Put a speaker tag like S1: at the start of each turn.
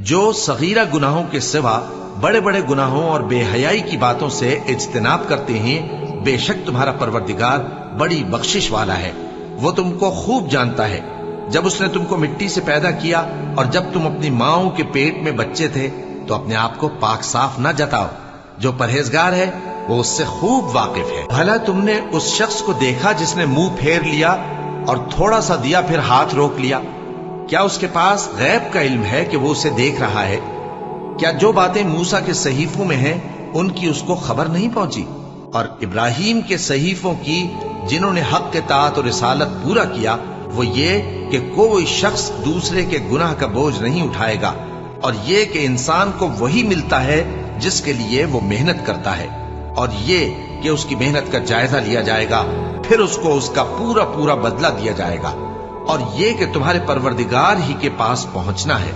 S1: جو صغیرہ گناہوں کے سوا بڑے بڑے گناہوں اور بے حیائی کی باتوں سے اجتناب کرتے ہیں، بے شک تمہارا پروردگار بڑی بخشش والا ہے، وہ تم کو خوب جانتا ہے۔ جب اس نے تم کو مٹی سے پیدا کیا اور جب تم اپنی ماؤں کے پیٹ میں بچے تھے تو اپنے آپ کو پاک صاف نہ جتاؤ، جو پرہیزگار ہے وہ اس سے خوب واقف ہے۔ بھلا تم نے اس شخص کو دیکھا جس نے منہ پھیر لیا اور تھوڑا سا دیا پھر ہاتھ روک لیا؟ کیا اس کے پاس غیب کا علم ہے کہ وہ اسے دیکھ رہا ہے؟ کیا جو باتیں موسیٰ کے صحیفوں میں ہیں ان کی اس کو خبر نہیں پہنچی؟ اور ابراہیم کے صحیفوں کی جنہوں نے حق اطاعت اور رسالت پورا کیا، وہ یہ کہ کوئی شخص دوسرے کے گناہ کا بوجھ نہیں اٹھائے گا، اور یہ کہ انسان کو وہی ملتا ہے جس کے لیے وہ محنت کرتا ہے، اور یہ کہ اس کی محنت کا جائزہ لیا جائے گا، پھر اس کو اس کا پورا پورا بدلہ دیا جائے گا، اور یہ کہ تمہارے پروردگار ہی کے پاس پہنچنا ہے۔